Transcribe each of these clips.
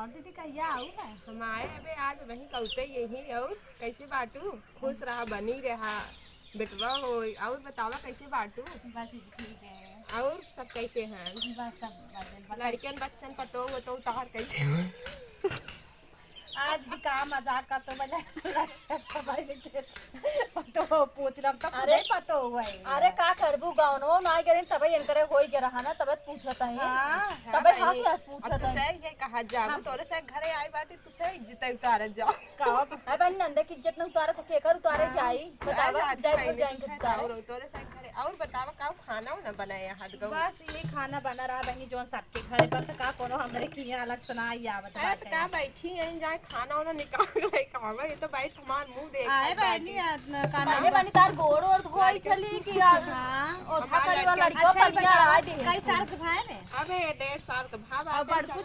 और दीदी कहिया आऊ है हमारे अबे आज वही कहते यही और कैसे बाटू खुश रहा बनी रहा बेटवा हो और बतावा कैसे बाटू बस दीदी ठीक है और सब कैसे हैं बस सब लड़कियन बच्चन पतो वो तो तार कैसे हो आज भी काम मजाक का तो बजा पतो पूछ रहा तो अरे पतो हुआ अरे का करबू गावनो ना करे तबे इनकरे होई के रहा ना तबे पूछत है तबे हां से अब पूछत तो है सही है कहा जाबू तोरे से घरे आई बाटे तू से इज्जत उतार जा का है बन नंदे की इज्जत न उतारे तो के कर उतारे जाई बतावा जाई को जाएंगे उतारे और तोरे से घरे और बतावा का खाना ना बनाए हाथ गौ बस ये खाना बना रहा बहनी जो सबके घरे पर तो का कोनो हमरे किया अलग सुनाई आवत तो का बैठी है जाए खाना वाना निकाल ले खावा ये तो बैठ हमार मुंह देख आए बहनी खाना अरे बनी तार गोड़ और धोई चली कि हां और हमारी वाला लड़का बढ़िया आ दी कई साल के भाई ने अबे 1.5 साल का भाव और बड़कू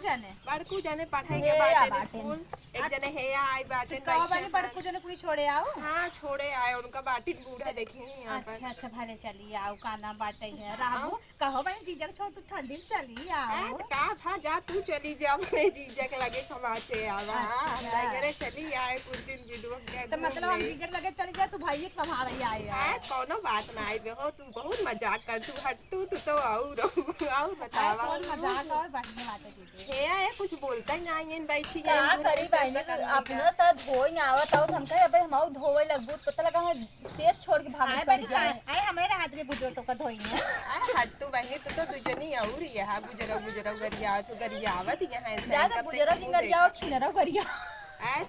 जाने पढ़ाई के बाटे स्कूल एक जने है आई बाटे कहो बनी बड़कू जाने कोई छोड़े आओ हां छोड़े आए उनका बाटी बूढ़ा देखी यहां पर अच्छा भले चली आओ खाना बाटे है राहु कहो बनी जीजा छोड़ तू ठंडी में चली आओ का भा जा तू चली जा अपने जीजा के लगे समाज से आवा करे चली आए कुछ दिन वीडियो के तो मतलब हम जीजा के लगे चली जा तू भाई के संभाल रही आई है कोनो बात ना आई हो तू बहुत मजाक कर तू हट्टू तू तो और बतावा कौन मजाक और बढ़िया बात है दीदी है कुछ बोलता ही नहीं इन बैठी का करी बहनी अपना साथ धोई ना आवत और हम कहे अबे हम धोवे लगबू पता लगा है सेत छोड़ के भाग बनी आए हमारे हाथ में बुजुर्ग तो का धोई है हट्टू बहनी तू तो तुझनी और यहाँ गुजरो गरिया तो गरियावत यहाँ ज्यादा गुजरा सिंगरिया और छिनरा गरिया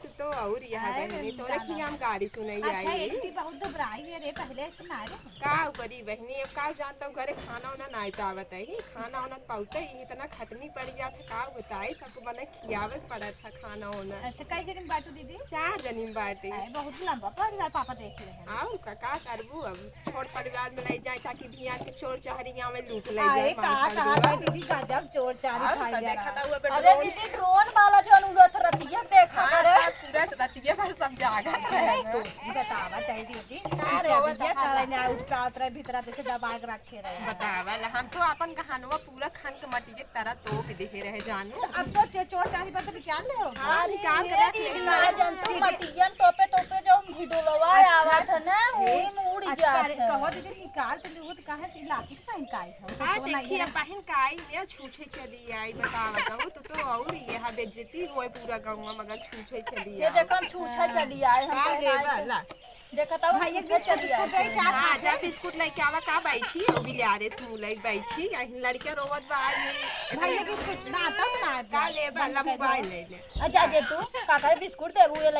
तू तो और यहाँ बहनी तोरे की हम गाड़ी सुनई आई अच्छा एक की बहुत घबराई है रे पहले से ना रे का करी बहनी अब का जानता हूँ घरे खाना वाना नहीं पावत है खाना वाना पाउते ही इतना खतनी पड़ गया था का बताई सबको बने खियावत पड़ा था खाना वाना अच्छा कई जन बाटू दीदी 4 जनी बाटे बहुत लंबा परिवार पापा देख रहे हैं आओ का करबू अब छोट परिवार में ले जाए ताकि भिया के चोर चहरिया में लूट ले जाए कहा दीदी गजब चोर चारी खाई देखा था वो अरे दीदी ड्रोन वाला जो अनुरत रतिया देखा सूरत रतिया पर सब जागा बतावा चाहिए दीदी अरे भैया करे ना उठा उतरा भीतर से दबा के रखे रहे बतावा हम तो अपन कहानवा पूरा खान के मटिए तरह तो भी देखे रहे जानू अब तो चोर चारी पर तो निकाल ले हो हां निकाल के रख ले सारा जंतु मटियन टोपे टोपे जो भिडोलवा आवत है ना वो उड़ जात है कहो दीदी निकाल तो वो तो कहां से इलाके का काई था हां देखिए बहन काई ये छूछे चली आई बतावा तो तू तो और ये बेइज्जती होए पूरा गांव में मगर छूछे चली ये देखन छूछा चली आए हम का देखा था भाई एक बिस्कुट हां जा बिस्कुट लेके आवा का बैठी ओ बिलारे स्मूले बैठी लड़का रोवत बा भाई ये बिस्कुट ना आता ना का ले वाला मोबाइल ले ले अच्छा दे तू काका बिस्कुट दे वो